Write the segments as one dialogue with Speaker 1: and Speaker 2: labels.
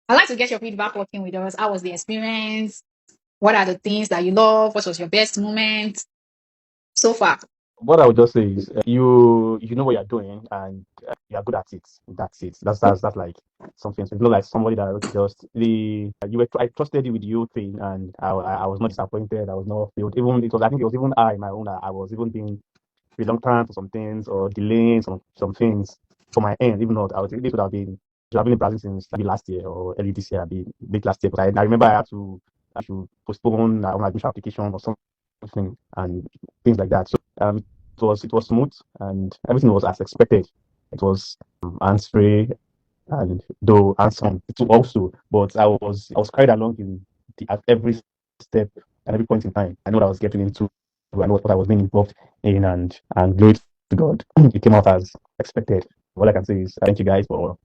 Speaker 1: I'd like to get your feedback working with us. How was the experience? What are the things that you love? What was your best moment so far?
Speaker 2: What I would just say is you know what you're doing and you're good at it. That's it. That's like something. So it's not like somebody that okay, just the you were I trusted you with the whole thing and I was not disappointed. I was not failed. Even it was I think it was even I my own that I was even being reluctant to some things or delaying some things from my end. Even though I was this would have been should have been in Brazil since maybe last year or early this year, maybe late last year. But I remember I should postpone my admission application or something and things like that. So it was smooth and everything was as expected. It was hands free and though hands-on too also, but I was carried along at every step and every point in time. I know what I was getting into. I know what I was being involved in, and glory to God, it came out as expected. All I can say is thank you guys for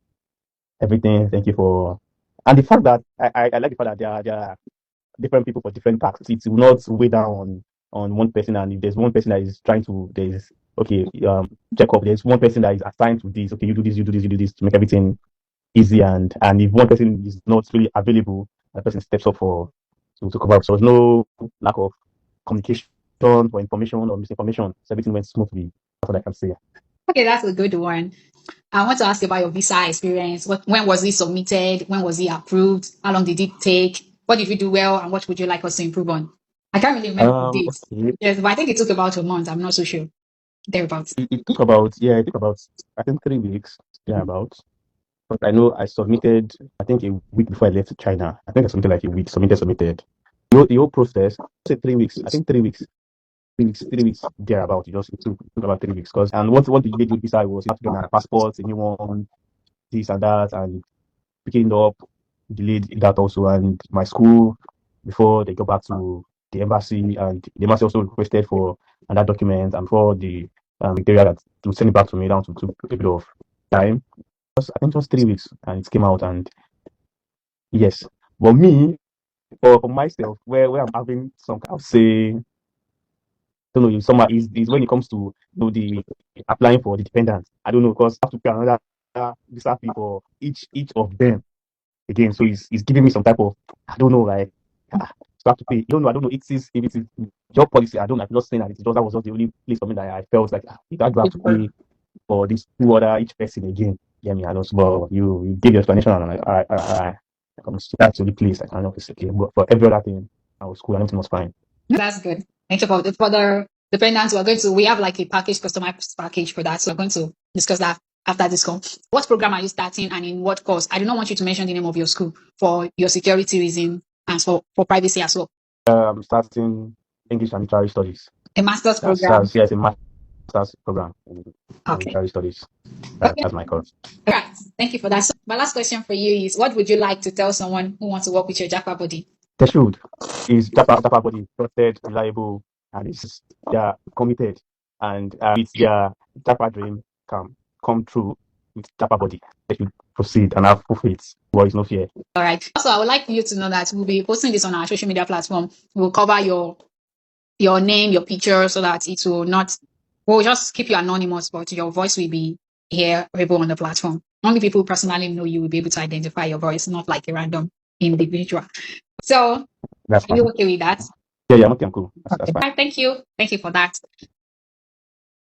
Speaker 2: everything. Thank you for and the fact that I like the fact that there are different people for different tasks. It will not weigh down on one person. And if there's one person that is trying to, there's okay, check up. There's one person that is assigned to this. Okay, you do this, you do this, you do this to make everything easy. And if one person is not really available, that person steps up to cover up. So there's no lack of communication for information or misinformation. So everything went smoothly. That's what I can say.
Speaker 1: Okay, that's a good one. I want to ask you about your visa experience. When was it submitted? When was it approved? How long did it take? What did you do well, and what would you like us to improve on? I can't really remember the dates.
Speaker 2: Okay.
Speaker 1: Yes, but I think it took about a month. I'm not so sure. Thereabouts.
Speaker 2: It took about I think 3 weeks. Yeah, about. But I know I submitted, I think a week before I left China. I think I submitted like a week, submitted. The whole process, say 3 weeks, I think 3 weeks, 3 weeks thereabout. It took about 3 weeks. And what the did with visa was you have to get my passport, a new one, this and that, and picking it up, delayed that also. And my school, before they go back to the embassy, and the embassy also requested for another document, and for the criteria that to send it back to me down to took a bit of time. I think it was 3 weeks and it came out and yes. But me, for myself, where I'm having some I'll say don't know if someone is when it comes to the applying for the dependent. I don't know because I have to pay another visa fee for each of them again. So it's giving me some type of I don't know like so I have to pay. I don't know if it is job policy. I'm not saying that that was not the only place for me that I felt like I do have to pay for these two other each person again. Yeah, me, I know. But you give your explanation, and I'm like, all right. That's the only place I can know it's okay. But for every other thing, I was cool and everything was fine.
Speaker 1: That's good. Thank you for the dependents. We have like a package, customized package for that. So we're going to discuss that after this call. What program are you starting and in what course? I do not want you to mention the name of your school for your security reason and for privacy as well.
Speaker 2: I'm starting English and Literary Studies.
Speaker 1: A master's
Speaker 2: That's
Speaker 1: program.
Speaker 2: that's yes, a master's program in
Speaker 1: Okay.
Speaker 2: Literary Studies.
Speaker 1: Okay.
Speaker 2: That's my course.
Speaker 1: All right. Thank you for that. So my last question for you is what would you like to tell someone who wants to work with your Japa body?
Speaker 2: They should. Is Japa Body trusted, reliable, and they're committed, and with their Japa dream come true with Japa Body. They should proceed and have full faith. There is no fear.
Speaker 1: All right. Also, I would like you to know that we'll be posting this on our social media platform. We'll cover your name, your picture, so that it will not. We'll just keep you anonymous, but your voice will be hearable on the platform. Only people who personally know you will be able to identify your voice, not like a random individual. So,
Speaker 2: That's
Speaker 1: are you
Speaker 2: fine.
Speaker 1: okay with that?
Speaker 2: Yeah, I'm okay. I'm cool. That's
Speaker 1: Okay.
Speaker 2: fine.
Speaker 1: Thank you. Thank you for that.